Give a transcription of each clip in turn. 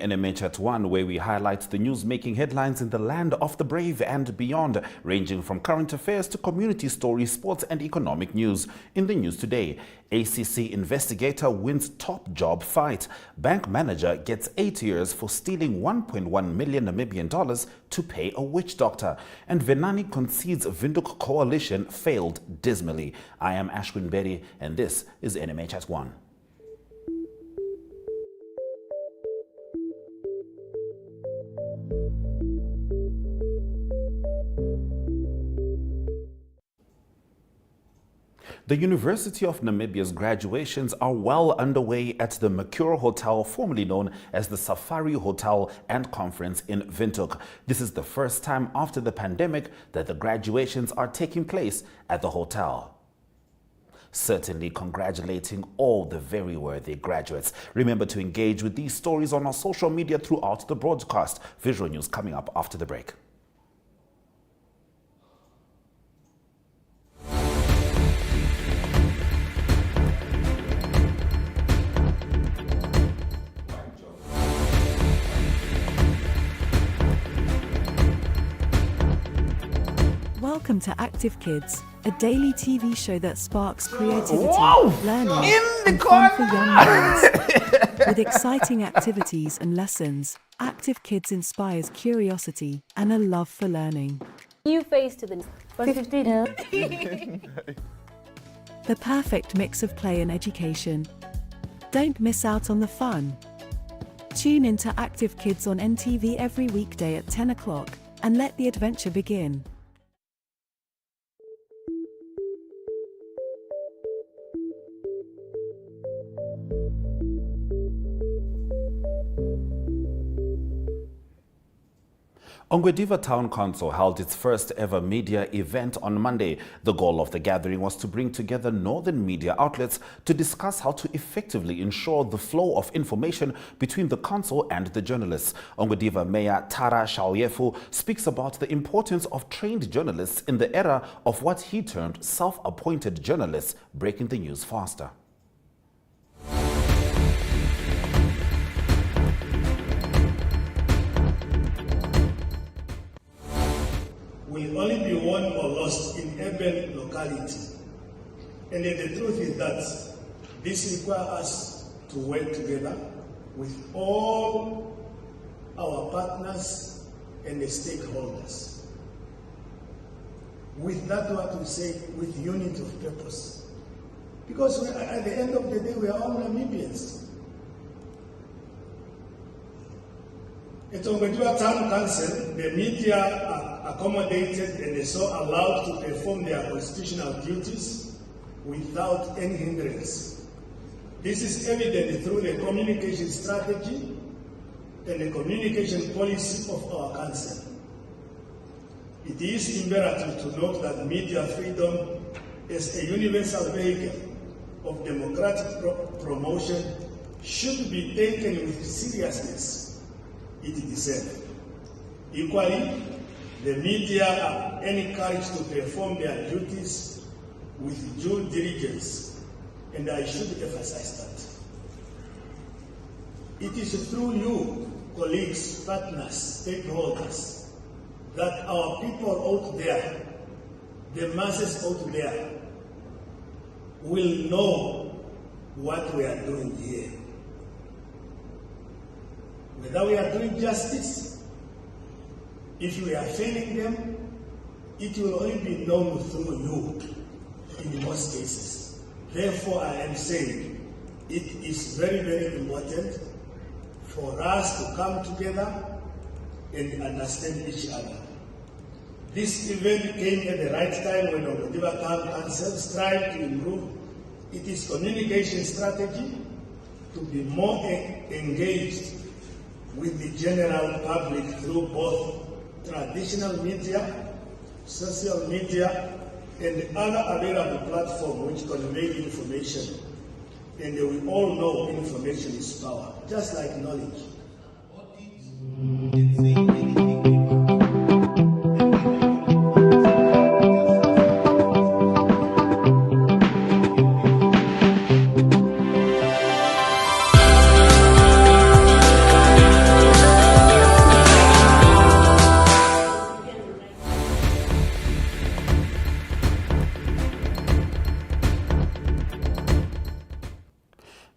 NMH at 1, where we highlight the news-making headlines in the land of the brave and beyond, ranging from current affairs to community stories, sports and economic news. In the news today, ACC investigator wins top job fight. Bank manager gets 8 years for stealing 1.1 million Namibian dollars to pay a witch doctor. And Venaani concedes Windhoek coalition failed dismally. I am Ashwin Berry, and this is NMH at 1. The University of Namibia's graduations are well underway at the Mercure Hotel, formerly known as the Safari Hotel and Conference in Windhoek. This is the first time after the pandemic that the graduations are taking place at the hotel. Certainly congratulating all the very worthy graduates. Remember to engage with these stories on our social media throughout the broadcast. Visual news coming up after the break. Welcome to Active Kids, a daily TV show that sparks creativity, learning, and fun for young minds. With exciting activities and lessons, Active Kids inspires curiosity and a love for learning. New face to the 115. The perfect mix of play and education. Don't miss out on the fun. Tune into Active Kids on NTV every weekday at 10 o'clock and let the adventure begin. Ongwediva Town Council held its first ever media event on Monday. The goal of the gathering was to bring together northern media outlets to discuss how to effectively ensure the flow of information between the council and the journalists. Ongwediva Mayor Tara Shaoyefu speaks about the importance of trained journalists in the era of what he termed self-appointed journalists breaking the news faster. Will only be won or lost in urban locality. And the truth is that this requires us to work together with all our partners and the stakeholders. With that, what we say, with unity of purpose. Because at the end of the day, we are all Namibians. At Ongwediva Town Council, the media are accommodated and are so allowed to perform their constitutional duties without any hindrance. This is evident through the communication strategy and the communication policy of our council. It is imperative to note that media freedom as a universal vehicle of democratic promotion should be taken with seriousness it deserves. Equally, the media are encouraged to perform their duties with due diligence, and I should emphasize that. It is through you, colleagues, partners, stakeholders, that our people out there, the masses out there, will know what we are doing here. Whether we are doing justice, if we are failing them, it will only be known through you in most cases. Therefore, I am saying it is very, very important for us to come together and understand each other. This event came at the right time when Ongwediva Town Council strive to improve its communication strategy to be more engaged with the general public through both traditional media, social media, and other available platforms which convey information. And we all know information is power, just like knowledge.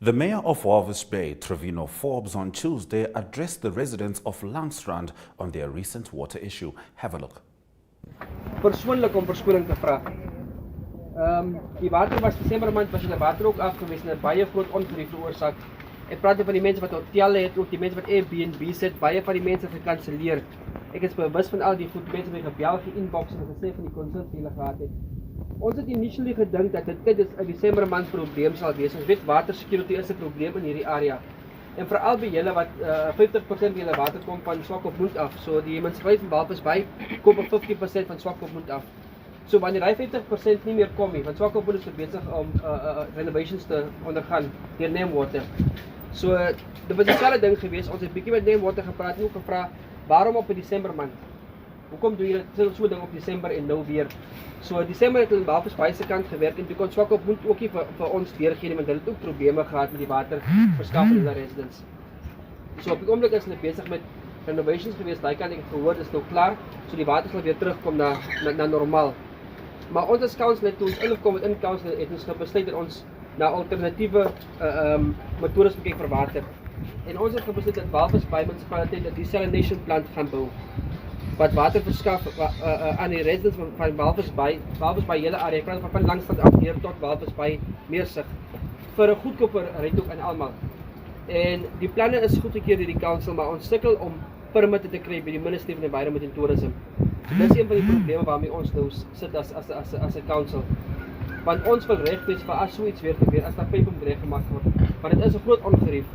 The mayor of Walvis Bay, Trevino Forbes, on Tuesday addressed the residents of Langstrand on their recent water issue. Have a look. Persoonlik om verskoning te vra. Die water was Desember maand was die water ook afgewees en het baie groot ongerief veroorsaak. Ek praat van die mense wat hotelle het, ook die mense wat Airbnb's het, baie van die mense gekanselleer. Ek is bewus van al die goed mense wat gebel ge-inbox en gesê van die concerns wat hulle gehad het. Ons het initially gedink dat dit is 'n Desember maand probleem sal wees. Ons weet water security is 'n probleem in hierdie area. En veral by julle wat 50% van julle water kom van Swakopmund af. So die munisipaliteit van Walvis Bay kom op 50% van Swakopmund af. So wanneer hy 50% nie meer kom nie, want Swakopmund is besig om renovations te ondergaan deur NamWater. So dit was dieselfde ding geweest. Ons het bietjie met NamWater gepraat en ook gevra waarom op 'n Desember maand? Hoekom doen julle so 'n ding op Desember en nou weer? So Desember het hulle in Walvis Bay se kant gewerk en toe kon Swakopmund ook nie vir ons deurgee nie, want hulle het ook probleme gehad met die water verskaf aan hulle residents. So op die oomblik is hulle besig met renovations geweest. Daai kan ek gehoor is nou klaar, so die water sal weer terugkom na normaal. Maar ons as council het toe ons ingekom in council het ons besluit dat ons na alternatiewe metodes kyk vir water. En ons het besluit dat Walvis Bay munisipaliteit 'n desalination plant gaan bou wat water verskaf aan die residents van Walvis Bay hele area. Ek praat van Langstrand af hier tot Walvis Bay Meersig vir 'n goedkoper rentehoek aan almal. En die planne is goedgekeur deur die council, maar ons sukkel om permitte te kry by die Ministry of Environment and Tourism. So dis een van die probleme waarmee ons nou sit as 'n council. Want ons wil reg wees vir as so iets weer gebeur, as daar pype moet reggemaak word. Want dit is 'n groot ongerief.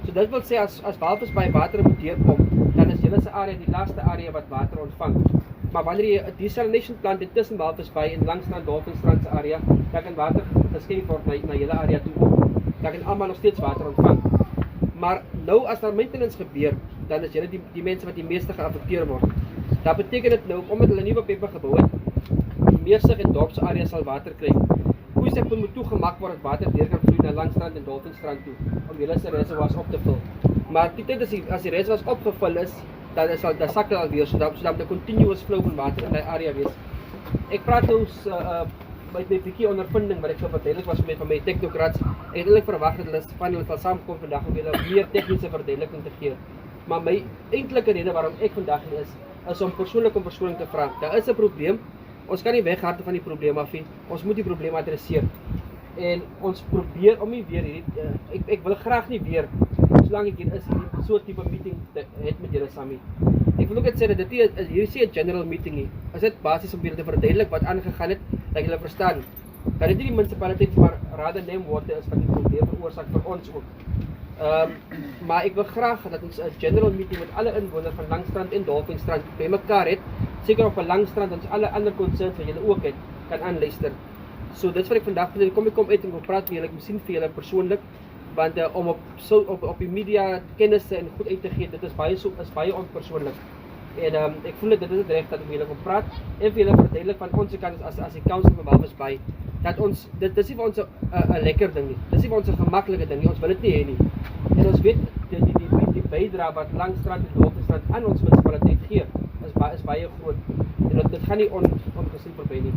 So dit wil sê as Walvis Bay water moet deurkom, dan is julle se area die laaste area wat water ontvang. Maar wanneer jy 'n desalination plant het tussen Walvis Bay en Langstrand Dolphinstrand se area, dan kan water geskei word na julle area toe. Dan kan almal nog steeds water ontvang. Maar nou as daar maintenance gebeur, dan is julle die mense wat die meeste geaffekteer word. Dat beteken dit nou omdat hulle nuwe pype gebou het, die Meersig en Dorp se area sal water kry. Koeisepoel moet toegemaak word dat water deur kan vloei na Langstrand en Dolphinstrand toe om julle se reservoirs op te vul. Maar die tyd as die reservoirs opgevul is, dan sak dit alweer, so dan 'n continuous flow van water in daai area wees. Ek praat nou met my bietjie ondervinding wat ek so verduidelik was van my technocrats. Ek het eintlik verwag dat hulle sal saamkom vandag om julle meer tegniese verduideliking te gee. Maar my eintlike rede waarom ek vandag hier is om persoonlik om verskoning te vra. Daar is 'n probleem. Ons kan nie weghardloop van die probleem af nie. Ons moet die probleem adresseer. En ons probeer om nie weer hierdie ek wil graag nie weer solank ek hier is hierdie so 'n tipe meeting het met julle saam nie. Ek wil ook net sê dat dit hier is 'n general meeting nie. Is dit basies om julle te verduidelik wat aangegaan het, dat julle verstaan. Dat dit nie die munisipaliteit maar rather NamWater is wat die probleem veroorsaak vir ons ook. Maar ek wil graag dat ons 'n general meeting met alle inwoners van Langstrand en Dolphinstrand bymekaar het. Seker op 'n Langstrand ons alle ander concerns wat julle ook het kan aanluister. So dit is wat ek vandag wil. Kom uit en kom praat met julle, ek miskien vir julle persoonlik, want om op die media kennisse en goed uit te gee, dit is baie onpersoonlik. En ek voel dit is dit reg dat ek met julle kom praat en vir julle verduidelik van ons kant as die council van Walvis Bay dat ons dit is nie vir ons 'n lekker ding nie. Dis nie vir ons 'n gemaklike ding nie. Ons wil dit nie hê nie. En ons weet die bydrae wat Langstrand en Dolphinstrand aan ons munisipaliteit gee is baie groot. En dit gaan nie ongesien verby nie.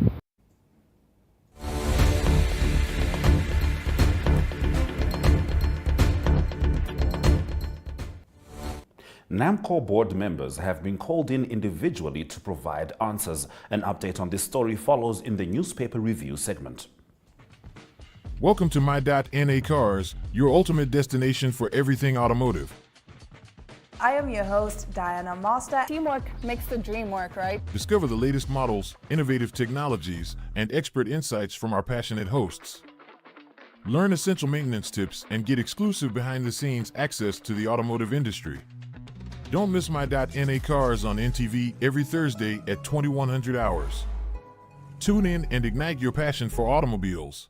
NAMCO board members have been called in individually to provide answers. An update on this story follows in the newspaper review segment. Welcome to My.NA Cars, your ultimate destination for everything automotive. I am your host, Diana Master. Teamwork makes the dream work, right? Discover the latest models, innovative technologies, and expert insights from our passionate hosts. Learn essential maintenance tips and get exclusive behind-the-scenes access to the automotive industry. Don't miss My.NA Cars on NTV every Thursday at 2100 hours. Tune in and ignite your passion for automobiles.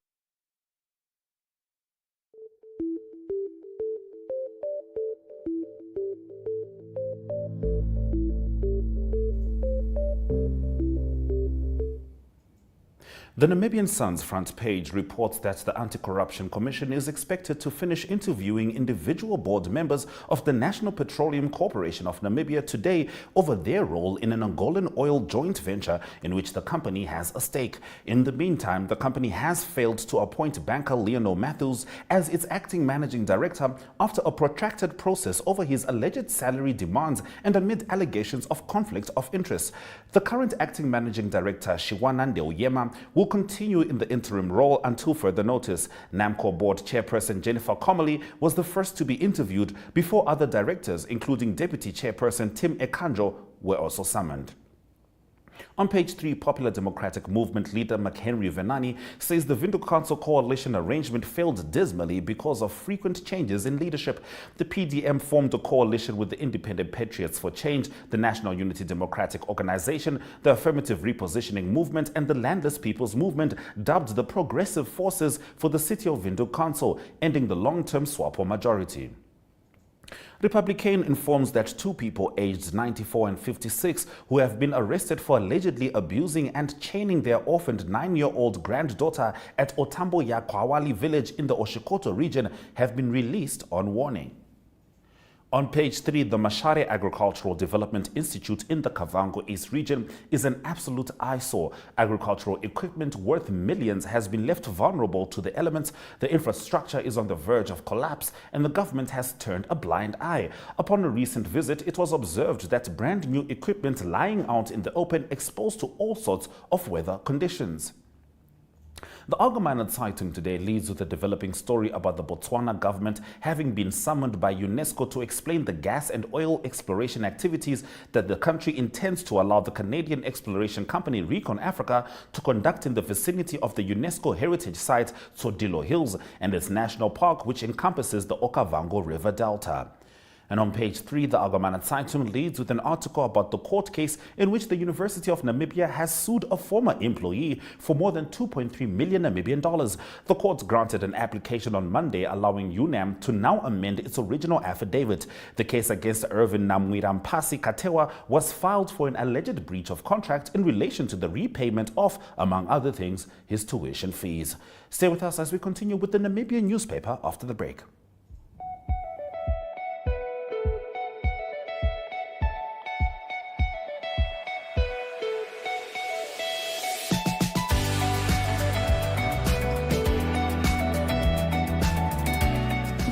The Namibian Sun's front page reports that the Anti-Corruption Commission is expected to finish interviewing individual board members of the National Petroleum Corporation of Namibia today over their role in an Angolan oil joint venture in which the company has a stake. In the meantime, the company has failed to appoint banker Leonel Matthews as its acting managing director after a protracted process over his alleged salary demands and amid allegations of conflict of interest. The current acting managing director, Shiwana Ndeuyema, will continue in the interim role until further notice. NAMCO board chairperson Jennifer Commerly was the first to be interviewed before other directors, including deputy chairperson Tim Ekanjo, were also summoned. On page 3, Popular Democratic Movement leader McHenry Venaani says the Windhoek Council coalition arrangement failed dismally because of frequent changes in leadership. The PDM formed a coalition with the Independent Patriots for Change, the National Unity Democratic Organization, the Affirmative Repositioning Movement, and the Landless People's Movement, dubbed the Progressive Forces, for the City of Windhoek Council, ending the long-term SWAPO majority. Republican informs that 2 people aged 94 and 56 who have been arrested for allegedly abusing and chaining their orphaned 9-year-old granddaughter at Otambo ya Kwawali village in the Oshikoto region have been released on warning. On page 3, the Mashare Agricultural Development Institute in the Kavango East region is an absolute eyesore. Agricultural equipment worth millions has been left vulnerable to the elements, the infrastructure is on the verge of collapse, and the government has turned a blind eye. Upon a recent visit, it was observed that brand new equipment lying out in the open, exposed to all sorts of weather conditions. The Allgemeine Zeitung today leads with a developing story about the Botswana government having been summoned by UNESCO to explain the gas and oil exploration activities that the country intends to allow the Canadian exploration company Recon Africa to conduct in the vicinity of the UNESCO heritage site Tsodilo Hills and its national park, which encompasses the Okavango River Delta. And on page 3, the Allgemeine Zeitung leads with an article about the court case in which the University of Namibia has sued a former employee for more than 2.3 million Namibian dollars. The court granted an application on Monday allowing UNAM to now amend its original affidavit. The case against Irvin Namwirampasi Katewa was filed for an alleged breach of contract in relation to the repayment of, among other things, his tuition fees. Stay with us as we continue with the Namibian newspaper after the break.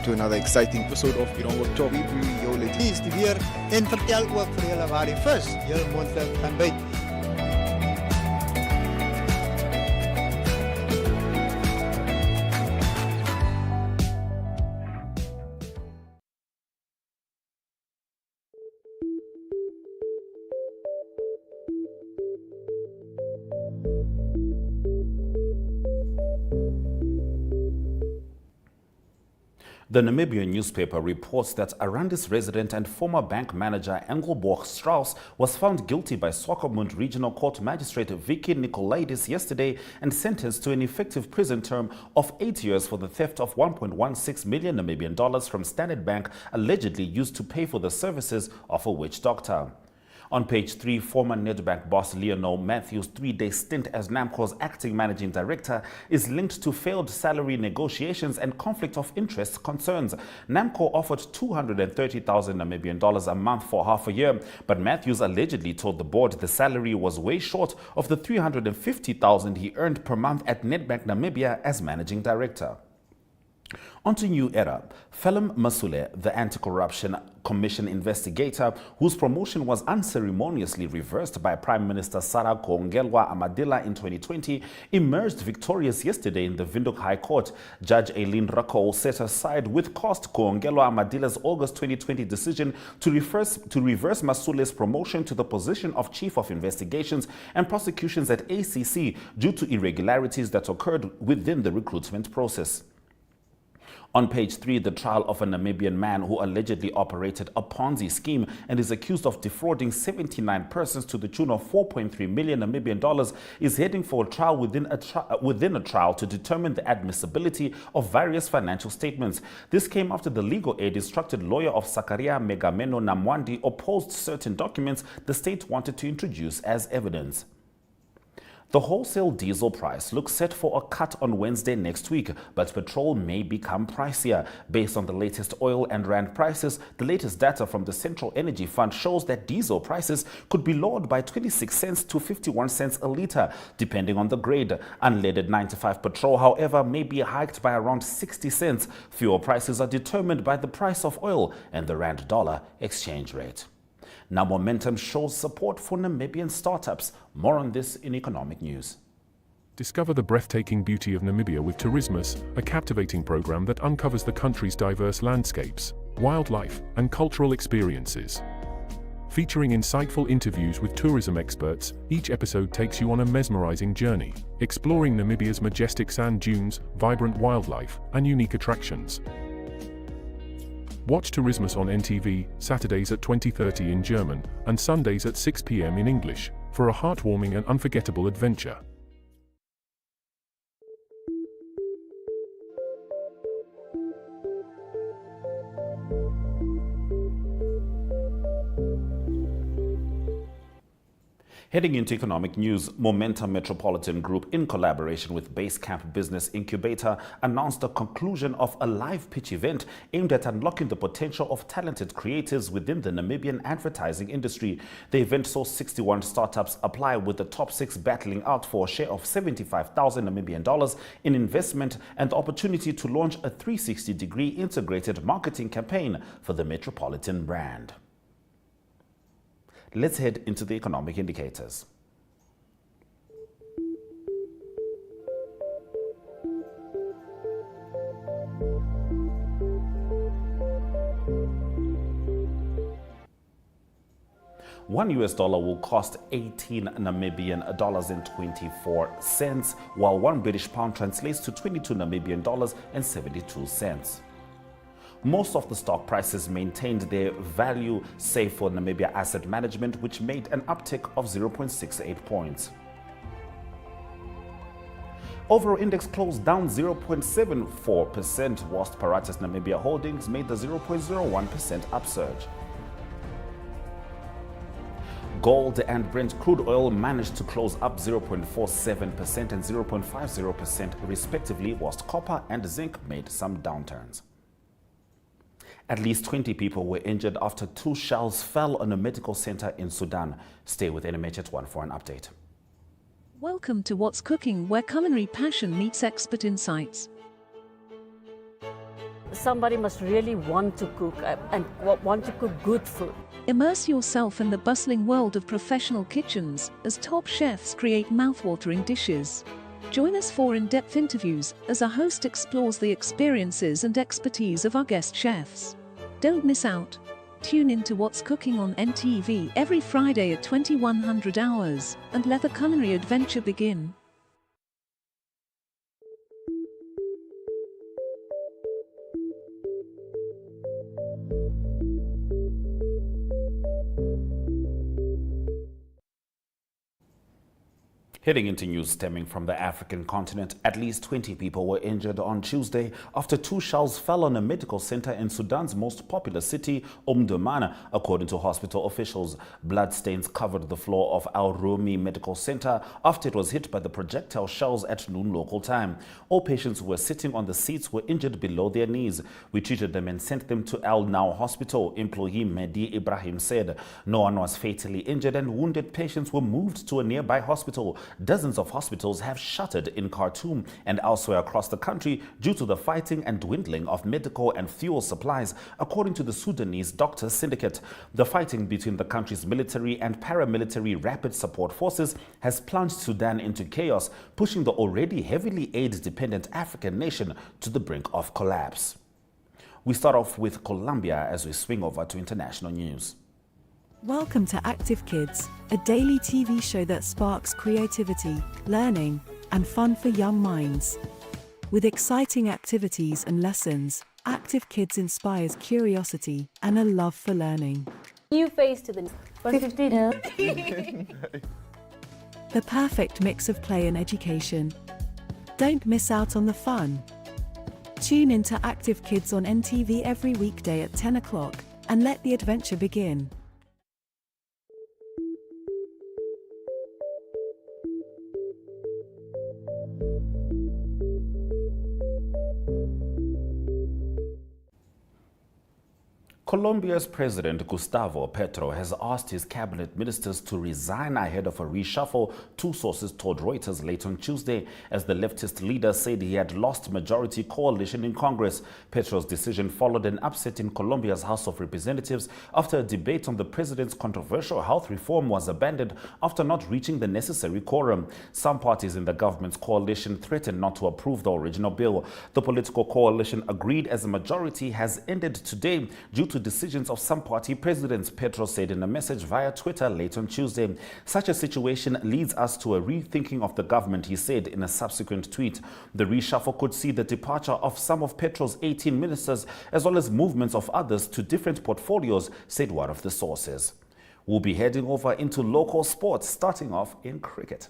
To another exciting episode of Pirongo Toby Bio Lees die weer en vertel ook vir julle waar die vis julle monster kan byt. The Namibian newspaper reports that Arandis resident and former bank manager Engelborg Strauss was found guilty by Swakopmund Regional Court Magistrate Vicky Nicolaidis yesterday and sentenced to an effective prison term of 8 years for the theft of 1.16 million Namibian dollars from Standard Bank, allegedly used to pay for the services of a witch doctor. On page 3, former Nedbank boss Leonel Matthews' 3-day stint as NAMCO's acting managing director is linked to failed salary negotiations and conflict of interest concerns. NAMCO offered 230,000 Namibian dollars a month for half a year, but Matthews allegedly told the board the salary was way short of the 350,000 he earned per month at Nedbank Namibia as managing director. On to New Era. Phelim Masule, the Anti-Corruption Commission investigator, whose promotion was unceremoniously reversed by Prime Minister Sarah Koongelwa Amadila in 2020, emerged victorious yesterday in the Windhoek High Court. Judge Aileen Rakow set aside with cost Koongelwa Amadila's August 2020 decision to reverse Masule's promotion to the position of Chief of Investigations and Prosecutions at ACC due to irregularities that occurred within the recruitment process. On page 3, the trial of a Namibian man who allegedly operated a Ponzi scheme and is accused of defrauding 79 persons to the tune of 4.3 million Namibian dollars is heading for a trial within a trial to determine the admissibility of various financial statements. This came after the legal aid instructed lawyer of Sakaria Megameno Namwandi opposed certain documents the state wanted to introduce as evidence. The wholesale diesel price looks set for a cut on Wednesday next week, but petrol may become pricier. Based on the latest oil and rand prices, the latest data from the Central Energy Fund shows that diesel prices could be lowered by 26 cents to 51 cents a litre, depending on the grade. Unleaded 95 petrol, however, may be hiked by around 60 cents. Fuel prices are determined by the price of oil and the rand-dollar exchange rate. Now, momentum shows support for Namibian startups. More on this in economic news. Discover the breathtaking beauty of Namibia with Tourismus, a captivating program that uncovers the country's diverse landscapes, wildlife, and cultural experiences. Featuring insightful interviews with tourism experts, each episode takes you on a mesmerizing journey, exploring Namibia's majestic sand dunes, vibrant wildlife, and unique attractions. Watch Tourismus on NTV, Saturdays at 20:30 in German, and Sundays at 6 p.m. in English, for a heartwarming and unforgettable adventure. Heading into economic news, Momentum Metropolitan Group, in collaboration with Basecamp Business Incubator, announced the conclusion of a live pitch event aimed at unlocking the potential of talented creatives within the Namibian advertising industry. The event saw 61 startups apply, with the top 6 battling out for a share of 75,000 Namibian dollars in investment and the opportunity to launch a 360-degree integrated marketing campaign for the Metropolitan brand. Let's head into the economic indicators. $1 will cost 18 Namibian dollars and 24 cents, while 1 British pound translates to 22 Namibian dollars and 72 cents. Most of the stock prices maintained their value, save for Namibia Asset Management, which made an uptick of 0.68 points. Overall index closed down 0.74%, whilst Paratus Namibia Holdings made the 0.01% upsurge. Gold and Brent crude oil managed to close up 0.47% and 0.50% respectively, whilst copper and zinc made some downturns. At least 20 people were injured after 2 shells fell on a medical center in Sudan. Stay with NMH at 1 for an update. Welcome to What's Cooking, where culinary passion meets expert insights. Somebody must really want to cook and want to cook good food. Immerse yourself in the bustling world of professional kitchens as top chefs create mouthwatering dishes. Join us for in-depth interviews as our host explores the experiences and expertise of our guest chefs. Don't miss out. Tune in to What's Cooking on NTV every Friday at 2100 hours and let the culinary adventure begin. Heading into news stemming from the African continent, at least 20 people were injured on Tuesday after 2 shells fell on a medical center in Sudan's most popular city, Omdurman, according to hospital officials. Bloodstains covered the floor of Al Rumi Medical Center after it was hit by the projectile shells at noon local time. All patients who were sitting on the seats were injured below their knees. We treated them and sent them to Al Now Hospital, employee Mehdi Ibrahim said. No one was fatally injured and wounded patients were moved to a nearby hospital. Dozens of hospitals have shuttered in Khartoum and elsewhere across the country due to the fighting and dwindling of medical and fuel supplies, according to the Sudanese Doctors Syndicate. The fighting between the country's military and paramilitary rapid support forces has plunged Sudan into chaos, pushing the already heavily aid-dependent African nation to the brink of collapse. We start off with Colombia as we swing over to international news. Welcome to Active Kids, a daily TV show that sparks creativity, learning, and fun for young minds. With exciting activities and lessons, Active Kids inspires curiosity and a love for learning. New face to the 150. The perfect mix of play and education. Don't miss out on the fun. Tune in to Active Kids on NTV every weekday at 10 o'clock and let the adventure begin. Colombia's President Gustavo Petro has asked his cabinet ministers to resign ahead of a reshuffle, two sources told Reuters late on Tuesday, as the leftist leader said he had lost majority coalition in Congress. Petro's decision followed an upset in Colombia's House of Representatives after a debate on the president's controversial health reform was abandoned after not reaching the necessary quorum. Some parties in the government's coalition threatened not to approve the original bill. The political coalition agreed as a majority has ended today due to decisions of some party presidents, Petro said in a message via Twitter late on Tuesday. Such a situation leads us to a rethinking of the government, he said in a subsequent tweet. The reshuffle could see the departure of some of Petro's 18 ministers as well as movements of others to different portfolios, said one of the sources. We'll be heading over into local sports, starting off in cricket.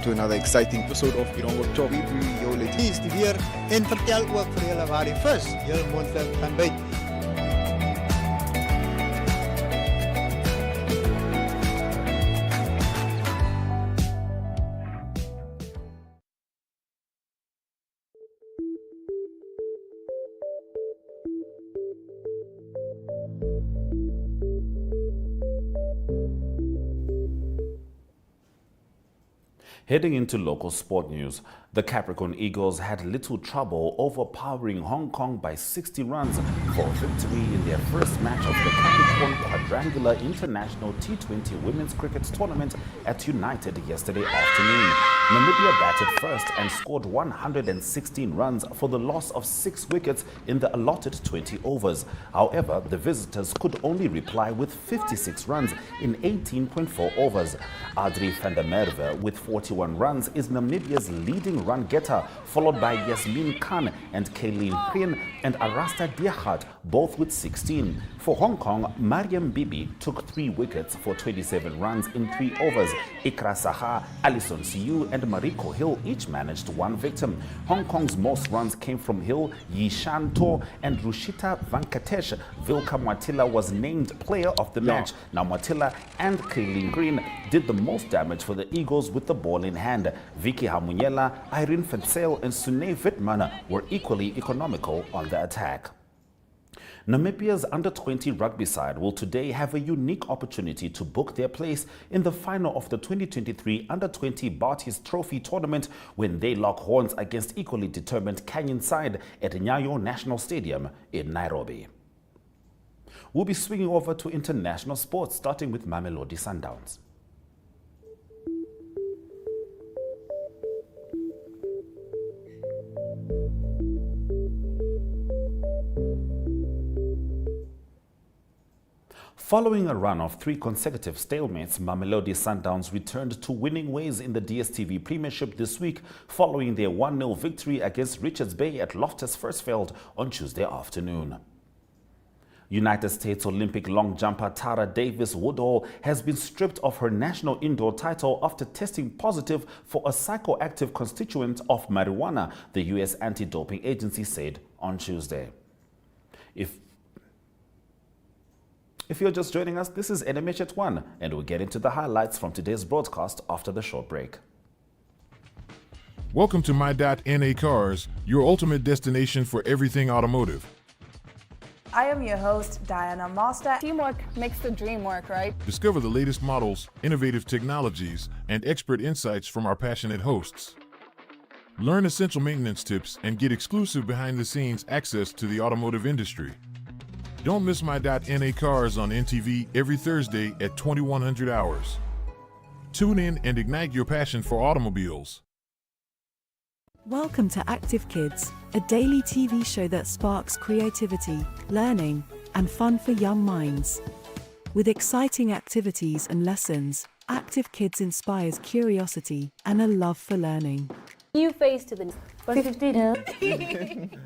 To another exciting episode of Hier word Top. Wie jou let hier is die weer en vertel ook vir julle waar die vis heel moontlik gaan byt. Heading into local sport news, the Capricorn Eagles had little trouble overpowering Hong Kong by 60 runs for a victory in their first match of the Capricorn Quadrangular International T20 Women's Cricket Tournament at United yesterday afternoon. Namibia batted first and scored 116 runs for the loss of 6 wickets in the allotted 20 overs. However, the visitors could only reply with 56 runs in 18.4 overs. Adri van der Merwe with 41 runs is Namibia's leading run getter, followed by Yasmin Khan and Kaylin Quinn and Arasta Diachat, both with 16. For Hong Kong, Mariam Bibi took 3 wickets for 27 runs in 3 overs. Ikra Saha, Alison Siu and Mariko Hill each managed 1 victim. Hong Kong's most runs came from Hill, Yishan To and Rushita Vankatesh. Vilka Mwatila was named player of the match. Now Mwatila and Kaylin Green did the most damage for the Eagles with the ball in hand. Vicky Hamunyela, Irene Fensel and Sune Wittmann were equally economical on the attack. Namibia's under-20 rugby side will today have a unique opportunity to book their place in the final of the 2023 Under-20 Barties Trophy tournament when they lock horns against equally determined Kenyan side at Nyayo National Stadium in Nairobi. We'll be swinging over to international sports, starting with Mamelodi Sundowns. Following a run of 3 consecutive stalemates, Mamelodi Sundowns returned to winning ways in the DStv Premiership this week following their 1-0 victory against Richards Bay at Loftus Versfeld on Tuesday afternoon. United States Olympic long jumper Tara Davis Woodall has been stripped of her national indoor title after testing positive for a psychoactive constituent of marijuana, the U.S. anti-doping agency said on Tuesday. If you're just joining us, this is NMH at 1, and we'll get into the highlights from today's broadcast after the short break. Welcome to My.NA Cars, your ultimate destination for everything automotive. I am your host, Diana Master. Teamwork makes the dream work, right? Discover the latest models, innovative technologies, and expert insights from our passionate hosts. Learn essential maintenance tips and get exclusive behind-the-scenes access to the automotive industry. Don't miss My.NA Cars on NTV every Thursday at 2100 hours. Tune in and ignite your passion for automobiles. Welcome to Active Kids, a daily TV show that sparks creativity, learning, and fun for young minds. With exciting activities and lessons, Active Kids inspires curiosity and a love for learning. New face to the 15.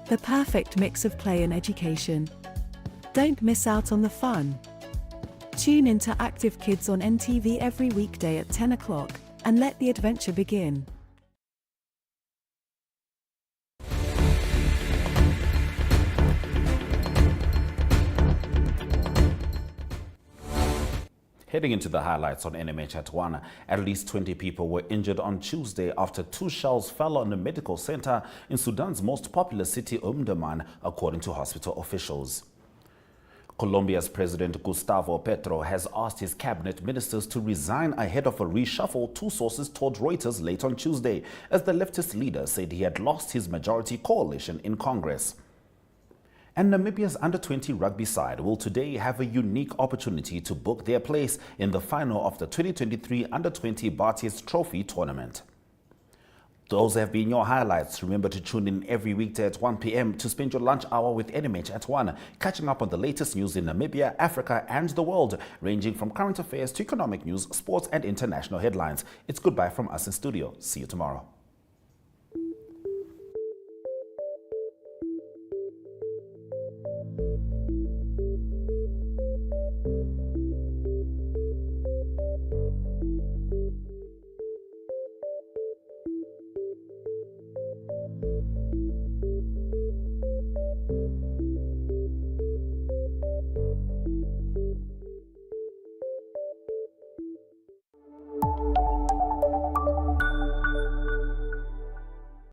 The perfect mix of play and education. Don't miss out on the fun. Tune in to Active Kids on NTV every weekday at 10 o'clock and let the adventure begin. Heading into the highlights on NMH at 1, at least 20 people were injured on Tuesday after 2 shells fell on a medical center in Sudan's most popular city, Omdurman, according to hospital officials. Colombia's President Gustavo Petro has asked his cabinet ministers to resign ahead of a reshuffle, 2 sources told Reuters late on Tuesday, as the leftist leader said he had lost his majority coalition in Congress. And Namibia's under-20 rugby side will today have a unique opportunity to book their place in the final of the 2023 Under-20 Barties Trophy tournament. Those have been your highlights. Remember to tune in every weekday at 1 p.m. to spend your lunch hour with NMH at 1, catching up on the latest news in Namibia, Africa and the world, ranging from current affairs to economic news, sports and international headlines. It's goodbye from us in studio. See you tomorrow.